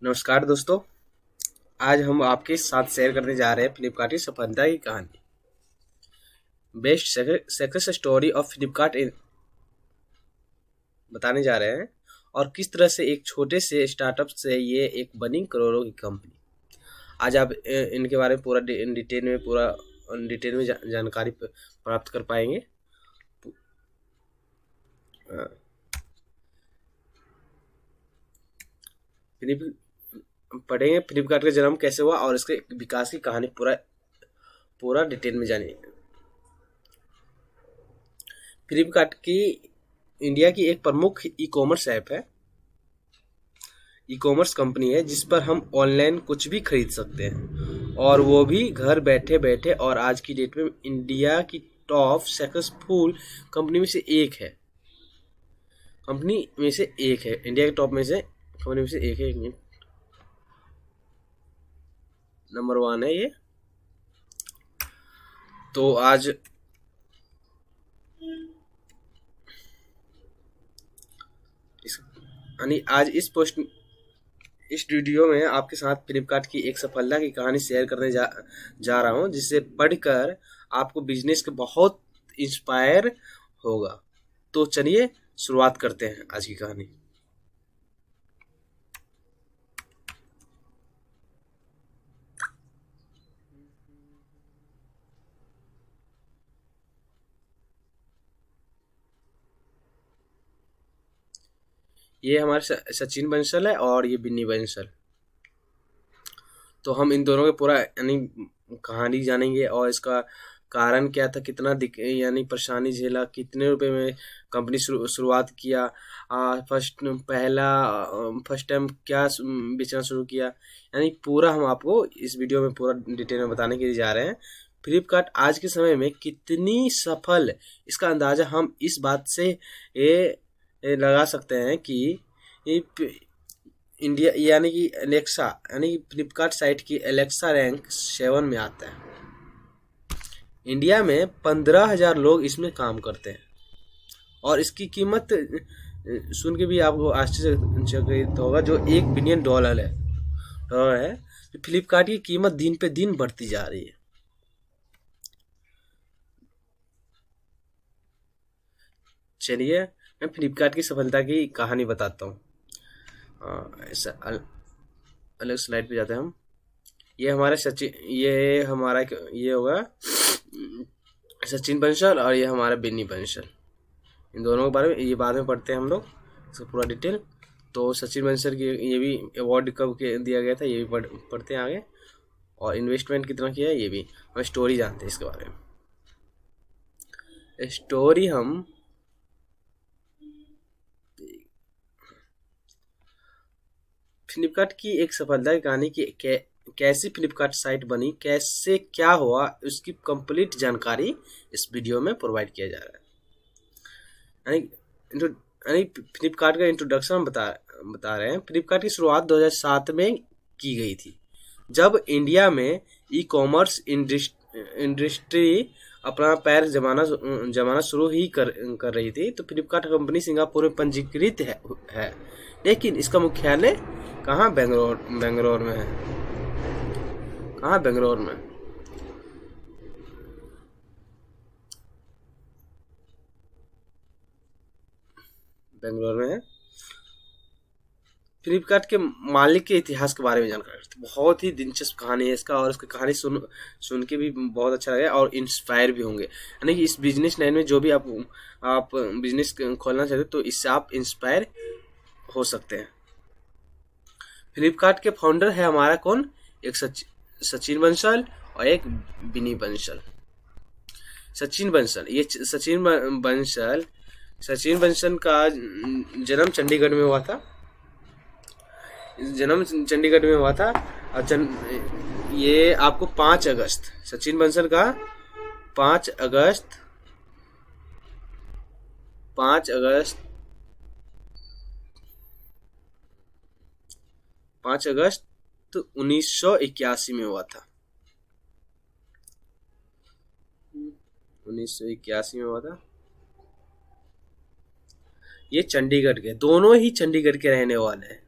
नमस्कार दोस्तों। आज हम आपके साथ शेयर करने जा रहे हैं फ्लिपकार्ट की सफलता की कहानी। Best success story of Flipkart बताने जा रहे हैं और किस तरह से एक छोटे से स्टार्टअप से ये एक बनी करोड़ों की कंपनी। आज आप इनके बारे में पूरा डिटेल में जानकारी प्राप्त कर पाएंगे। अ, फ्लिप पढ़ेंगे फ्लिपकार्ट का जन्म कैसे हुआ और इसके विकास की कहानी पूरा पूरा डिटेल में जानिए। फ्लिपकार्ट की इंडिया की एक प्रमुख ई कॉमर्स ऐप है। ई कॉमर्स कंपनी है जिस पर हम ऑनलाइन कुछ भी खरीद सकते हैं और वो भी घर बैठे बैठे। और आज की डेट में इंडिया की टॉप सक्सेसफुल कंपनी में से एक है। इंडिया के टॉप में से कंपनी में से एक है। एक मिनट, नंबर 1 है ये। तो आज इस यानी आज इस वीडियो में आपके साथ फ्लिपकार्ट की एक सफलता की कहानी शेयर करने जा रहा हूँ जिसे पढ़कर आपको बिजनेस के बहुत इंस्पायर होगा। तो चलिए शुरुआत करते हैं आज की कहानी। ये हमारे सचिन बंसल है और ये बिन्नी बंसल। तो हम इन दोनों के पूरा यानी कहानी जानेंगे और इसका कारण क्या था, कितना यानी परेशानी झेला, कितने रुपए में कंपनी शुरुआत किया, फर्स्ट टाइम क्या बेचना शुरू किया। यानी पूरा हम आपको इस वीडियो में पूरा डिटेल में बताने के लिए जा रहे हैं। फ्लिपकार्ट आज के समय में कितनी सफल, इसका अंदाजा हम इस बात से ये लगा सकते हैं कि ये इंडिया यानी कि एलेक्सा यानी कि फ्लिपकार्ट साइट की एलेक्सा रैंक 7 में आता है। इंडिया में 15,000 लोग इसमें काम करते हैं और इसकी कीमत सुन के भी आपको आश्चर्यचकित होगा, जो $1 बिलियन है। फ्लिपकार्ट की कीमत दिन पे दिन बढ़ती जा रही है। चलिए मैं फ्लिपकार्ट की सफलता की कहानी बताता हूँ। ऐसा अलग स्लाइड पे जाते हैं हम। ये हमारा ये होगा सचिन बंसल और ये हमारा बिन्नी बंसल। इन दोनों के बारे में ये बाद में पढ़ते हैं हम लोग, इसका पूरा डिटेल। तो सचिन बंसल की ये भी अवार्ड कब के दिया गया था ये भी पढ़ते हैं आगे। और इन्वेस्टमेंट कितना किया है ये भी हम स्टोरी जानते हैं इसके बारे में। स्टोरी हम फ्लिपकार्ट की एक सफलता की कहानी की कैसी फ्लिपकार्ट साइट बनी, कैसे क्या हुआ, उसकी कंप्लीट जानकारी इस वीडियो में प्रोवाइड किया जा रहा है। यानी फ्लिपकार्ट का इंट्रोडक्शन हम बता रहे हैं। फ्लिपकार्ट की शुरुआत 2007 में की गई थी, जब इंडिया में ई कॉमर्स इंडस्ट्री अपना पैर जमाना शुरू ही कर रही थी। तो फ्लिपकार्ट कंपनी सिंगापुर में पंजीकृत है, लेकिन इसका मुख्यालय कहाँ, बेंगलोर में है। कहाँ, बेंगलोर में। बेंगलोर में है। फ्लिपकार्ट के मालिक के इतिहास के बारे में जानकारी थी। बहुत ही दिलचस्प कहानी है इसका और इसकी कहानी सुन के भी बहुत अच्छा लगा और इंस्पायर भी होंगे। यानी कि इस बिजनेस लाइन में जो भी आप बिजनेस खोलना चाहते हो तो इससे आप इंस्पायर हो सकते हैं। फ्लिपकार्ट के फाउंडर है हमारा कौन, एक सचिन बंसल और एक बिनी बंसल। सचिन बंसल ये सचिन बंसल का जन्म चंडीगढ़ में हुआ था। चंडीगढ़ में हुआ था। ये आपको 5 अगस्त, सचिन बंसल का 5 अगस्त 5 अगस्त 5 अगस्त 1981 में हुआ था। 1981 में हुआ था। ये चंडीगढ़ के, दोनों ही चंडीगढ़ के रहने वाले हैं।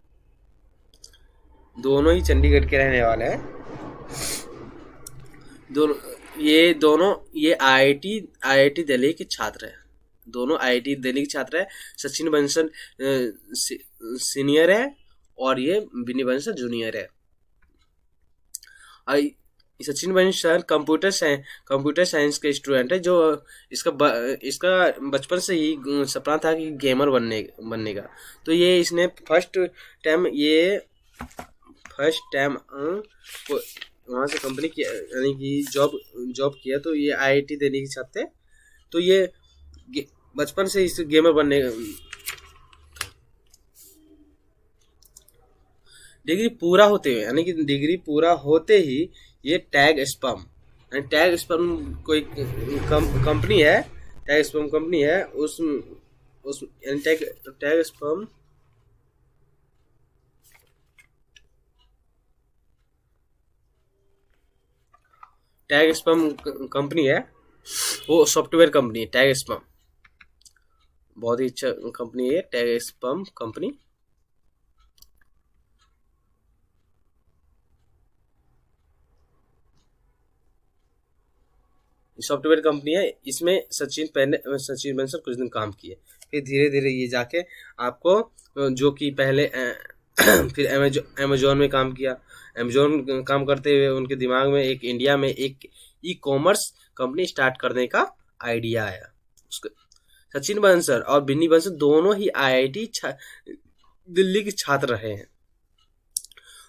दोनों ही चंडीगढ़ के रहने वाले हैं। दोनों दोनों ये आईआईटी दिल्ली के छात्र हैं। दोनों आईआईटी दिल्ली के छात्र हैं। सचिन बंसल सीनियर है और ये विनी बंसल जूनियर है। सचिन बंसल कंप्यूटर साइंस के स्टूडेंट है, जो इसका बचपन से ही सपना था कि गेमर बनने का। तो ये इसने फर्स्ट टाइम वहाँ से कंपनी की यानी कि जॉब किया। तो ये आईआईटी दिल्ली के छात्र थे। तो ये बचपन से इस गेमर बनने डिग्री पूरा होते हुए यानी कि डिग्री पूरा होते ही ये टैग स्पम कोई कंपनी है। टैग स्पम कंपनी है। उस यानी टैग स्पम कंपनी है। वो सॉफ्टवेयर कंपनी है टैग स्पम। बहुत ही अच्छा कंपनी है tag sperm company. Software company है। इसमें सचिन बंसल कुछ दिन काम किए, फिर धीरे धीरे ये जाके आपको जो कि पहले फिर अमेजोन में काम किया। अमेजोन काम करते हुए उनके दिमाग में इंडिया में एक ई कॉमर्स कंपनी स्टार्ट करने का आइडिया आया। सचिन बंसल और बिन्नी बंसल दोनों ही आईआईटी दिल्ली के छात्र रहे हैं।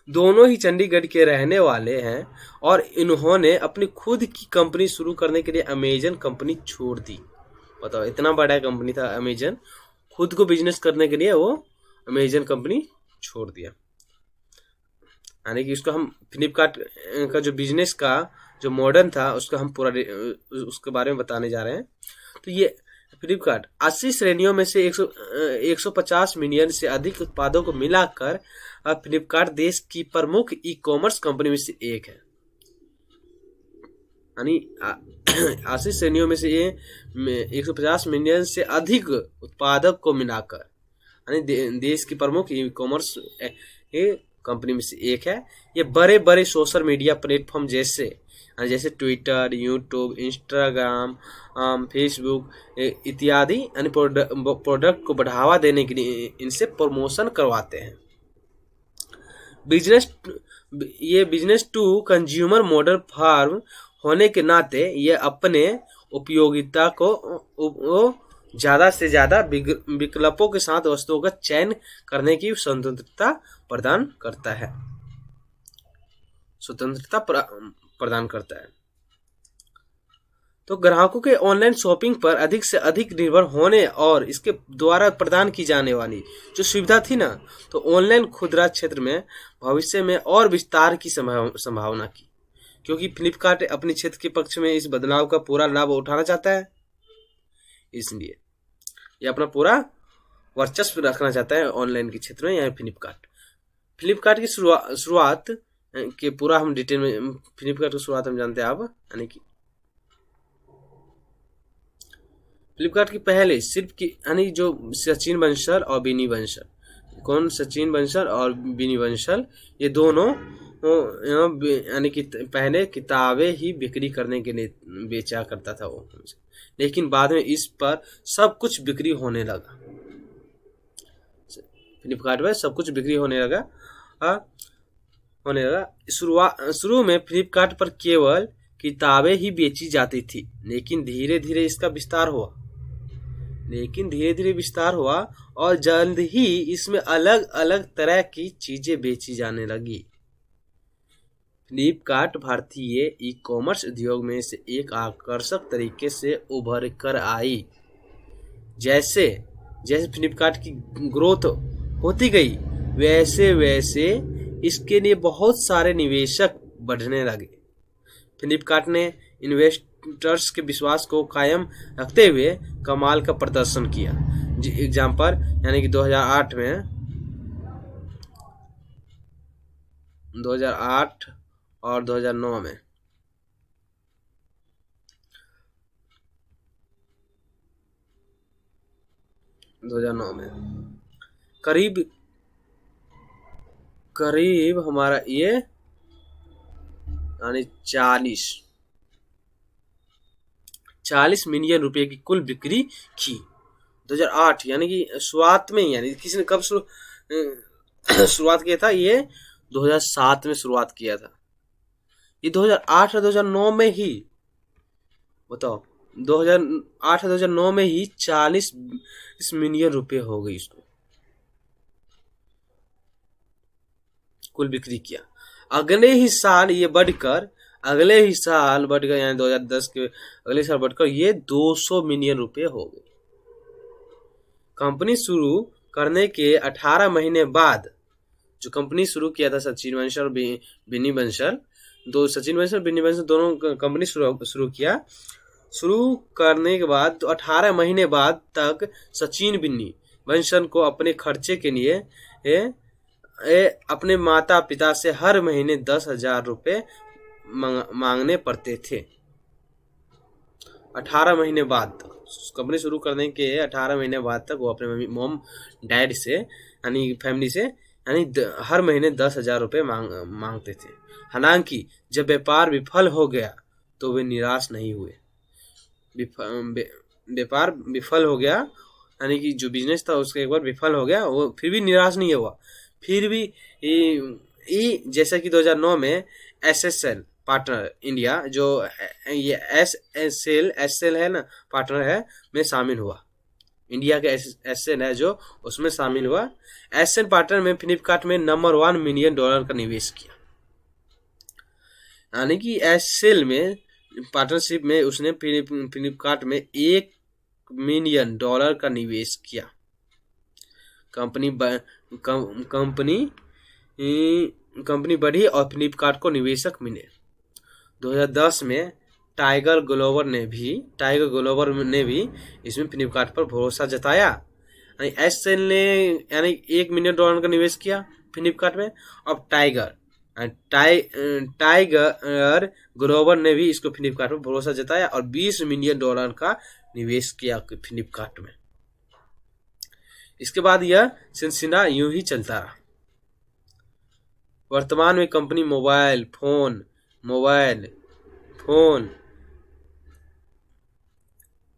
दोनों ही चंडीगढ़ के रहने वाले हैं और इन्होंने अपनी खुद की कंपनी शुरू करने के लिए अमेजन कंपनी छोड़ दी। बताओ, इतना बड़ा कंपनी था अमेजन, खुद को बिजनेस करने के लिए वो अमेजन कंपनी छोड़ दिया। यानी कि उसको हम फ्लिपकार्ट का जो बिजनेस का जो मॉडर्न था उसका हम पूरा उसके बारे में बताने जा रहे हैं। तो ये फ्लिपकार्ट 80 श्रेणियों में से 150 मिलियन से अधिक उत्पादों को मिलाकर फ्लिपकार्ट देश की प्रमुख ई कॉमर्स कंपनी में से एक है। यानी 80 श्रेणियों में से ये 150 मिलियन से अधिक उत्पादक को मिलाकर यानी देश की प्रमुख ई कॉमर्स कंपनी में से एक है। ये बड़े बड़े सोशल मीडिया प्लेटफॉर्म जैसे ट्विटर, यूट्यूब, इंस्टाग्राम, फेसबुक इत्यादि यानी प्रोडक्ट को बढ़ावा देने के लिए इनसे प्रमोशन करवाते हैं। Business to consumer model firm होने के नाते ये अपने उपयोगिता को ज्यादा से ज्यादा विकल्पों के साथ वस्तुओं का चयन करने की स्वतंत्रता प्रदान करता है। तो ग्राहकों के ऑनलाइन शॉपिंग पर अधिक से अधिक निर्भर होने और इसके द्वारा प्रदान की जाने वाली जो सुविधा थी ना, तो ऑनलाइन खुदरा क्षेत्र में भविष्य में और विस्तार की संभावना की, क्योंकि फ्लिपकार्ट अपने क्षेत्र के पक्ष में इस बदलाव का पूरा लाभ उठाना चाहता है। इसलिए ये अपना पूरा वर्चस्व रखना चाहता है ऑनलाइन के क्षेत्र में। यहाँ फ्लिपकार्ट की शुरुआत के पूरा हम डिटेल में फ्लिपकार्ट की शुरुआत हम जानते हैं। अब यानी कि फ्लिपकार्ट की पहले सिर्फ की यानी जो सचिन बंसल और बिनी बंसल, सचिन बंसल और बिनी बंसल ये दोनों यानी कि पहले किताबें ही बिक्री करने के लिए बेचा करता था वो, लेकिन बाद में इस पर सब कुछ बिक्री होने लगा। फ्लिपकार्ट पर सब कुछ बिक्री होने लगा। शुरू में फ्लिपकार्ट पर केवल किताबें ही बेची जाती थी, लेकिन धीरे धीरे इसका विस्तार हुआ और जल्द ही इसमें अलग अलग तरह की चीजें बेची जाने लगी। फ्लिपकार्ट भारतीय ई कॉमर्स उद्योग में से एक आकर्षक तरीके से उभर कर आई। जैसे जैसे फ्लिपकार्ट की ग्रोथ होती गई, वैसे वैसे इसके लिए बहुत सारे निवेशक बढ़ने लगे। फ्लिपकार्ट ने इन्वेस्टर्स के विश्वास को कायम रखते हुए कमाल का प्रदर्शन किया। एग्जाम्पल यानी कि 2008 और 2009 में करीब करीब हमारा ये यानी 40 मिलियन रुपए की कुल बिक्री की 2008, यानी कि शुरुआत में, यानी किसी ने कब शुरुआत किया था, ये 2007 में शुरुआत किया था। ये 2008 और 2009 में ही, बताओ, 2008 और 2009 में ही 40 मिलियन रुपए हो गई इसको कुल बिक्री किया। अगले ही साल यानी 2010 के अगले साल बढ़कर ये 200 मिलियन रुपए हो गए। कंपनी शुरू करने के 18 महीने बाद, जो कंपनी शुरू किया था सचिन बंसल और बिन्नी बंसल, सचिन बंसल बिन्नी बंसल दोनों कंपनी शुरू किया। शुरू करने के बाद तो 18 महीने बाद तक सचिन बिन्नी बंसल को अपने खर्चे के लिए अपने माता पिता से हर महीने 10,000 रुपए मांगने पड़ते थे। 18 महीने बाद तक, कंपनी शुरू करने के 18 महीने बाद तक वो अपने मॉम डैड से, यानी फैमिली से, यानी हर महीने 10,000 रुपए मांगते थे। हालांकि जब व्यापार विफल हो गया तो वे निराश नहीं हुए। व्यापार विफल हो गया, यानी कि जो बिजनेस था उसका एक बार विफल हो गया, वो फिर भी निराश नहीं हुआ। फिर भी जैसा कि 2009 में एसएसएल पार्टनर इंडिया, जो ये एसएल है ना, पार्टनर है, में शामिल हुआ। इंडिया का एसएल है जो, उसमें शामिल हुआ। एसएल पार्टनर में फ्लिपकार्ट में नंबर $1 मिलियन का निवेश किया। यानी कि एसएल में पार्टनरशिप में उसने फ्लिपकार्ट में $1 मिलियन का निवेश किया। कंपनी बढ़ी और फ्लिपकार्ट को निवेशक मिले। 2010 में टाइगर ग्लोबल ने भी इसमें फ्लिपकार्ट पर भरोसा जताया। एसएल ने यानी $1 मिलियन का निवेश किया फ्लिपकार्ट में। अब टाइगर ग्लोबल ने भी इसको फ्लिपकार्ट पर भरोसा जताया और $20 मिलियन का निवेश किया फ्लिपकार्ट में। इसके बाद यह सिलसिला यूं ही चलता रहा। वर्तमान में company mobile phone,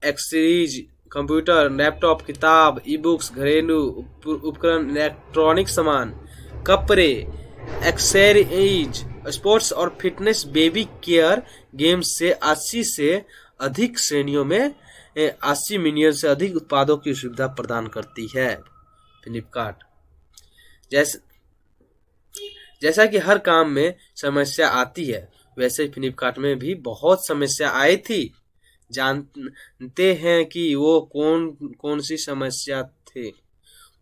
accessories, computer, laptop, किताब, ई बुक्स, घरेलू उपकरण, इलेक्ट्रॉनिक सामान, कपड़े, एक्सेसरीज, स्पोर्ट्स और फिटनेस, बेबी केयर, गेम्स से 80 से अधिक श्रेणियों में 80 मिलियन से अधिक उत्पादों की सुविधा प्रदान करती है फ्लिपकार्ट। जैसा कि हर काम में समस्या आती है, वैसे फ्लिपकार्ट में भी बहुत समस्या आई थी। जानते हैं कि वो कौन सी समस्या थी?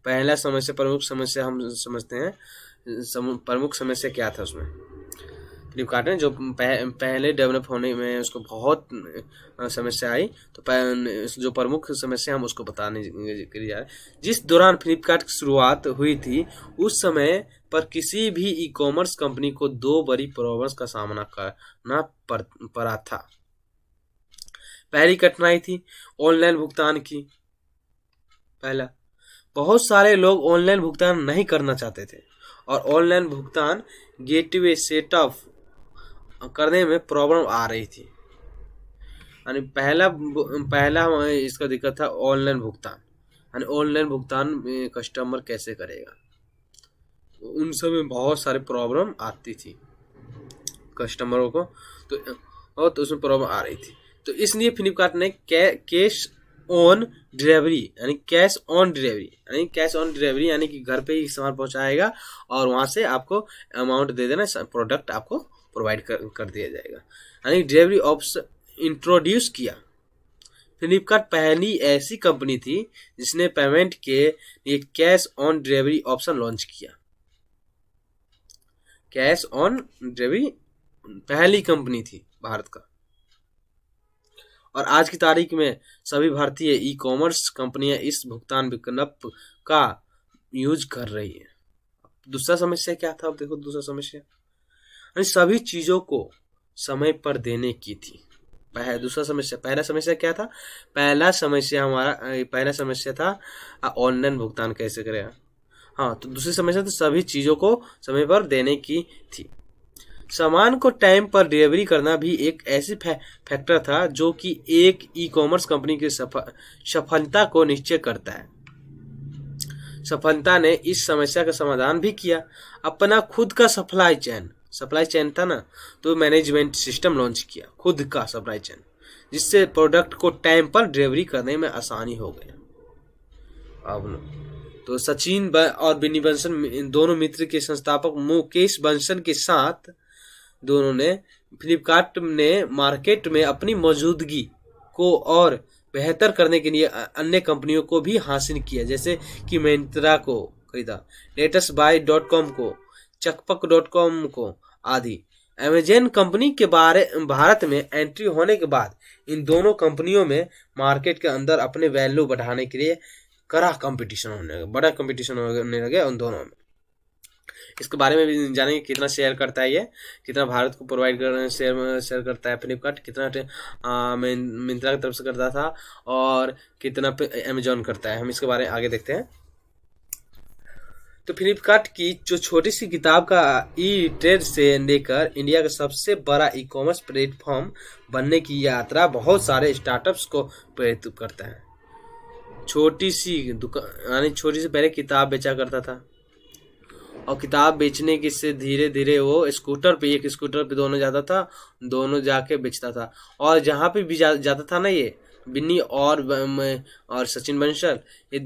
पहला समस्या, प्रमुख समस्या हम समझते हैं। प्रमुख समस्या क्या था उसमें? फ्लिपकार्ट ने जो पहले डेवलप होने में उसको बहुत समस्या आई, तो जो प्रमुख समस्या हम उसको बताने के लिए जा रहे हैं। जिस दौरान फ्लिपकार्ट की शुरुआत हुई थी, उस समय पर किसी भी ई कॉमर्स कंपनी को 2 बड़ी प्रॉब्लम्स का सामना करना पड़ा था। पहली कठिनाई थी ऑनलाइन भुगतान की। पहला, बहुत सारे लोग ऑनलाइन भुगतान नहीं करना चाहते थे और ऑनलाइन भुगतान गेटवे सेटअप करने में प्रॉब्लम आ रही थी। यानी पहला इसका दिक्कत था ऑनलाइन भुगतान। यानी ऑनलाइन भुगतान कस्टमर कैसे करेगा, उन समय बहुत सारे प्रॉब्लम आती थी कस्टमरों को, तो उसमें प्रॉब्लम आ रही थी। तो इसलिए फ्लिपकार्ट ने कैश ऑन डिलीवरी यानी कि घर पे ही सामान पहुंचाएगा और वहां से आपको अमाउंट दे देना, प्रोडक्ट आपको प्रोवाइड कर दिया जाएगा, यानी डिलीवरी ऑप्शन इंट्रोड्यूस किया। फ्लिपकार्ट पहली ऐसी कंपनी थी जिसने पेमेंट के लिए cash on delivery option launch किया। कैश ऑन डिलीवरी पहली कंपनी थी भारत का, और आज की तारीख में सभी भारतीय ई कॉमर्स कंपनियां इस भुगतान विकल्प का यूज कर रही है। दूसरा समस्या क्या था? अब देखो दूसरा समस्या, सभी चीजों को समय पर देने की थी। दूसरा समस्या, पहला समस्या क्या था? पहला समस्या था ऑनलाइन भुगतान कैसे करेगा। हाँ, तो दूसरी समस्या तो सभी चीज़ों को समय पर देने की थी। सामान को टाइम पर डिलीवरी करना भी एक ऐसी फैक्टर था जो कि एक ई कॉमर्स कंपनी की सफलता को निश्चय करता है। सफलता ने इस समस्या का समाधान भी किया, अपना खुद का सप्लाई चेन था ना, तो मैनेजमेंट सिस्टम लॉन्च किया, खुद का सप्लाई चेन, जिससे प्रोडक्ट को टाइम पर डिलीवरी करने में आसानी हो गया। अब तो सचिन और बिनी बंसल दोनों मित्र के संस्थापक मुकेश बंसल के साथ दोनों ने फ्लिपकार्ट ने मार्केट में अपनी मौजूदगी को और बेहतर करने के लिए अन्य कंपनियों को भी हासिल किया, जैसे कि मिंत्रा को खरीदा, लेटेस्टबाय.com को, चकपक.com को आदि। अमेजन कंपनी के भारत में एंट्री होने के बाद इन दोनों कंपनियों में मार्केट के अंदर अपने वैल्यू बढ़ाने के लिए बड़ा कंपटीशन होने लगे उन दोनों में। इसके बारे में भी जानेंगे, कितना शेयर करता है ये, कितना भारत को प्रोवाइड कर शेयर करता है फ्लिपकार्ट, कितना मिंत्रा की तरफ से करता था और कितना अमेजोन करता है। हम इसके बारे में आगे देखते हैं। तो फ्लिपकार्ट की जो छोटी सी किताब का ई ट्रेड से लेकर इंडिया का सबसे बड़ा ई कॉमर्स प्लेटफॉर्म बनने की यात्रा बहुत सारे स्टार्टअप्स को प्रेरित करता है। छोटी सी दुकान यानी छोटी सी पहले किताब बेचा करता था और किताब बेचने की से धीरे धीरे वो एक स्कूटर पे दोनों जाता था, दोनों जाके बेचता था। और जहाँ पे भी जाता था ना, ये बिन्नी और सचिन बंसल, ये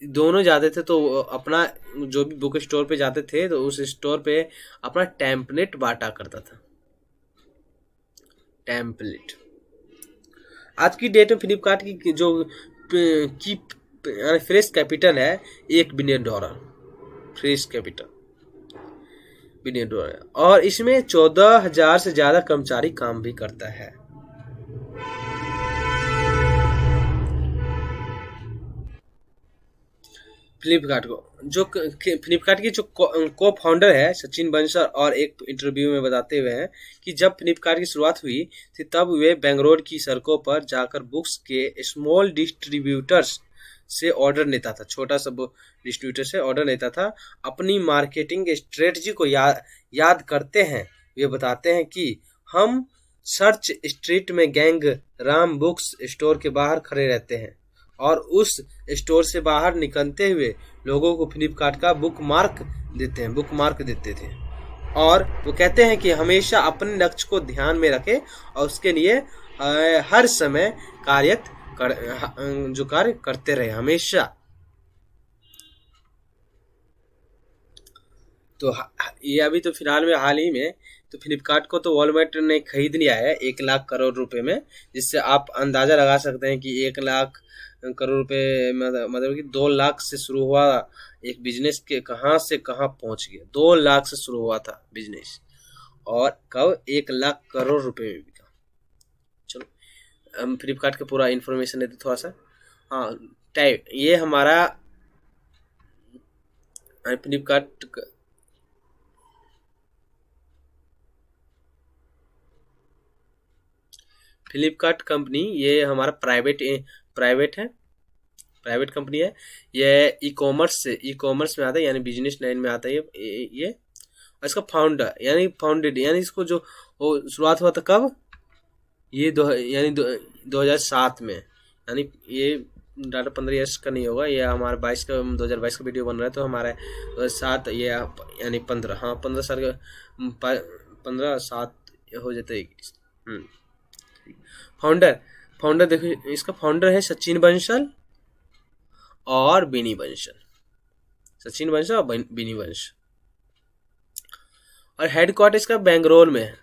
दोनों जाते थे तो अपना जो भी बुक स्टोर पे जाते थे तो उस स्टोर पे अपना टेम्पलेट बांटा करता था। टेम्पलेट आज की डेट में फ्लिपकार्ट की जो फ्रेश कैपिटल है $1 बिलियन, फ्रेश कैपिटल $1 बिलियन, और इसमें 14,000 से ज्यादा कर्मचारी काम भी करता है। फ्लिपकार्ट की जो को फाउंडर है सचिन बंसल, और एक इंटरव्यू में बताते हुए हैं कि जब फ्लिपकार्ट की शुरुआत हुई थी तब वे बेंगलोर की सड़कों पर जाकर बुक्स के स्मॉल डिस्ट्रीब्यूटर्स से ऑर्डर लेता था, छोटा सा डिस्ट्रीब्यूटर से ऑर्डर लेता था। अपनी मार्केटिंग स्ट्रेटजी को याद करते हैं, वे बताते हैं कि हम सर्च स्ट्रीट में गैंग राम बुक्स स्टोर के बाहर खड़े रहते हैं और उस स्टोर से बाहर निकलते हुए लोगों को फ्लिपकार्ट का बुक मार्क देते थे। और वो कहते हैं कि हमेशा अपने लक्ष्य को ध्यान में रखें और उसके लिए हर समय कार्य करते रहे हमेशा। तो ये अभी तो फिलहाल में हाल ही में तो फ्लिपकार्ट को तो वॉलमार्ट ने खरीद लिया है 1 लाख करोड़ रुपए में, जिससे आप अंदाजा लगा सकते हैं कि 1 लाख करोड़ रुपए मतलब कि 2 लाख से शुरू हुआ एक बिजनेस के कहां से कहां पहुंच गया। 2 लाख से शुरू हुआ था बिजनेस और कब 1 लाख करोड़ रुपए में बिका। चलो हम फ्लिपकार्ट का पूरा इन्फॉर्मेशन देते थोड़ा सा। हाँ, टाइप ये हमारा फ्लिपकार्ट कंपनी, ये हमारा प्राइवेट कंपनी है। ये ई कॉमर्स में आता है, यानी बिजनेस लाइन में आता है ये। और इसका फाउंडेड यानी इसको जो शुरुआत हुआ था कब, ये 2007 में, यानी ये डाटा 15 ईयर्स का नहीं होगा, ये हमारा 2022 का वीडियो बन रहा है, तो हमारा 7 ये यानी 15 साल का 7 हो जाता है। फाउंडर देखो, इसका फाउंडर है सचिन बंसल और बिनी बंसल। और हेडक्वार्टर इसका बेंगलोर में है।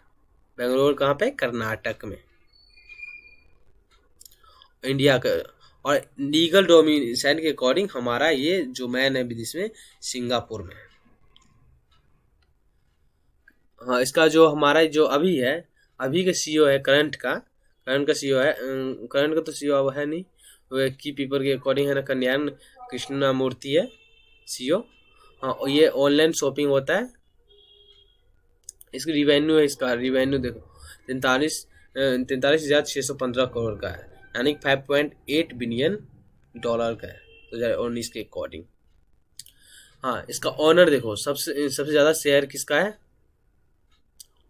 बेंगलोर कहाँ पे? कर्नाटक में, इंडिया का। और लीगल डोमिसाइल के अकॉर्डिंग हमारा ये जो मैन है विदेश में सिंगापुर में। हाँ, इसका जो हमारा जो अभी का सीईओ है, करंट का तो सीईओ अब है नहीं, वो की पीपर के अकॉर्डिंग है ना, कल्याण कृष्णा मूर्ति है सीईओ। हाँ, ये ऑनलाइन शॉपिंग होता है। इसकी रिवेन्यू देखो 43,615 करोड़ का है, यानी $5.8 बिलियन का है 2019 के अकॉर्डिंग। हाँ, इसका ऑनर देखो, सबसे सबसे ज़्यादा शेयर किसका है?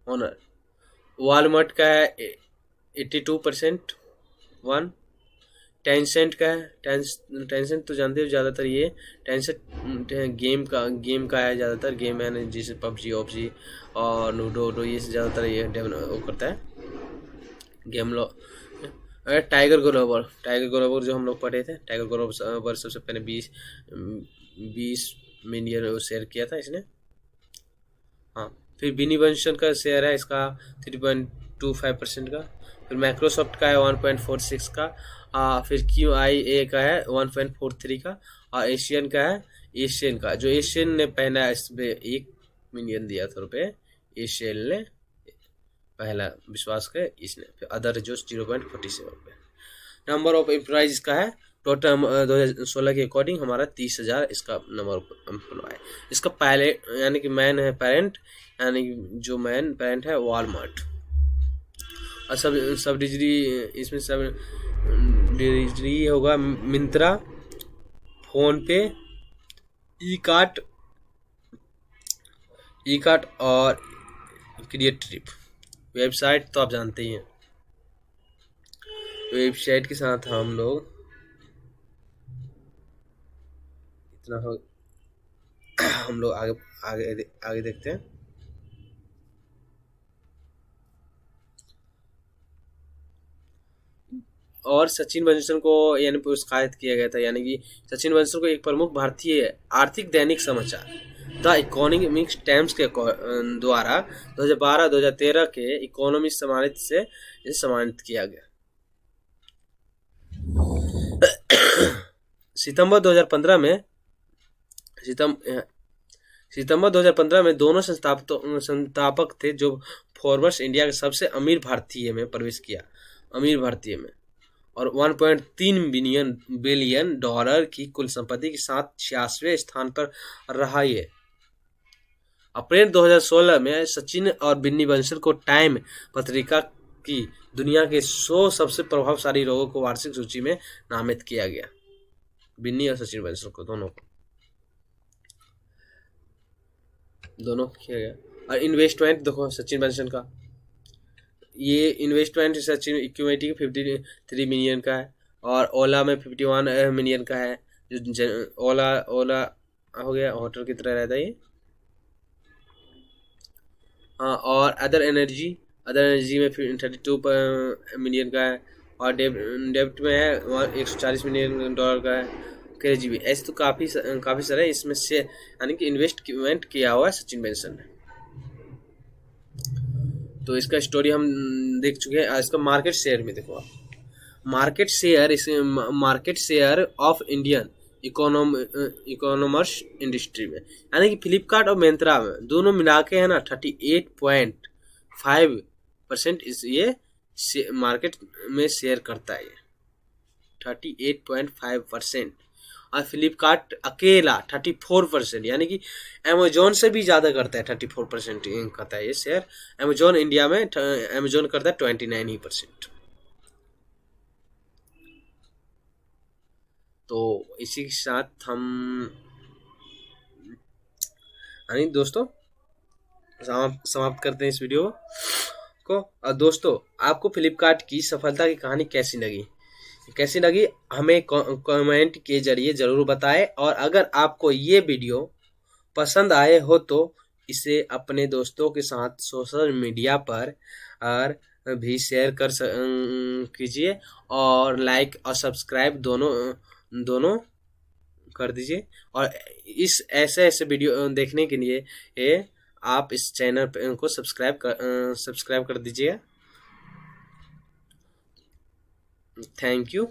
ऑनर। वॉलमार्ट का है 82%, वन। टेंसेंट का है, टेंसेंट तो जानते हो ज़्यादातर ये टेंसेंट गेम का है ज़्यादातर, गेम है जैसे पबजी वबजी और लूडो वूडो, ये ज़्यादातर ये वो करता है गेम लो। अरे टाइगर ग्लोवर जो हम लोग पढ़े थे, टाइगर ग्लोवर सबसे पहले 20 मिलियन शेयर किया था इसने। हाँ, फिर बिनी बंशन का शेयर है इसका 3.25% का। फिर माइक्रोसॉफ्ट का है 1.46 का। फिर QIA का है 1.43 का। और एशियन का है, एशियन का जो एशियन ने पहला इस पे 1 मिलियन दिया था रुपये, एशियन ने पहला विश्वास के इसने। फिर अदर जो 0.47 रुपये। नंबर ऑफ एम्प्लॉयज इसका है टोटल 2016 के अकॉर्डिंग हमारा 30,000 इसका नंबर ऑफ एम्प्लॉय। इसका पहले यानी कि मैन है पेरेंट, यानी कि जो मैन पेरेंट है वॉलमार्ट। और सब डिजरी इसमें सब डिजरी होगा मिंत्रा, फोन पे, ई कार्ट और क्रिएट ट्रिप। वेबसाइट तो आप जानते ही हैं, वेबसाइट के साथ हम लोग इतना हो हम लोग आगे आगे आगे देखते हैं। और सचिन बंसल को यानी पुरस्कृत किया गया था, यानी कि सचिन बंसल को एक प्रमुख भारतीय आर्थिक दैनिक समाचार द इकोनॉमिक टाइम्स के द्वारा 2012-2013 के इकोनॉमी सम्मानित से सम्मानित किया गया। सितंबर 2015 में सितंबर 2015 में दोनों संस्थापक थे जो फोर्ब्स इंडिया के सबसे अमीर भारतीय में प्रवेश किया, अमीर भारतीय में, और 1.3 बिलियन डॉलर की कुल संपत्ति के साथ 86वें स्थान पर रहा ये। अप्रैल 2016 में सचिन और बिन्नी बंसल को टाइम पत्रिका की दुनिया के 100 सबसे प्रभावशाली लोगों को वार्षिक सूची में नामित किया गया। बिन्नी और सचिन बंसल को दोनों किया गया। और इन्वेस्टमेंट देखो सचिन बंसल का, ये इन्वेस्टमेंट सचिन इक्विटी 53 मिलियन का है, और ओला में 51 मिलियन का है। जो ओला हो गया होटल की तरह रहता है ये। हाँ, और अदर एनर्जी में 32 मिलियन का है, और डेब्ट में है 140 मिलियन डॉलर का है। KGB ऐसे तो काफ़ी सारे इसमें से यानी कि इन्वेस्टमेंट किया हुआ है सचिन बेंसन ने। तो इसका स्टोरी हम देख चुके हैं। इसका मार्केट शेयर में देखो आप, market share of Indian e-commerce industry में, यानी कि फ्लिपकार्ट और मिंत्रा में दोनों मिला के है ना 38.5% इस ये मार्केट में शेयर करता है, ये 38.5%। और फ्लिपकार्ट अकेला 34%, यानी कि अमेजोन से भी ज़्यादा करता है, 34% करता है ये शेयर। अमेजोन इंडिया में अमेजोन करता है 29%। तो इसी के साथ हम यानी दोस्तों समाप्त करते हैं इस वीडियो को। और दोस्तों आपको फ्लिपकार्ट की सफलता की कहानी कैसी लगी हमें कमेंट के जरिए ज़रूर बताएं। और अगर आपको ये वीडियो पसंद आए हो तो इसे अपने दोस्तों के साथ सोशल मीडिया पर भी शेयर कीजिए, और लाइक और सब्सक्राइब दोनों कर दीजिए। और इस ऐसे वीडियो देखने के लिए आप इस चैनल को सब्सक्राइब कर दीजिए। Thank you.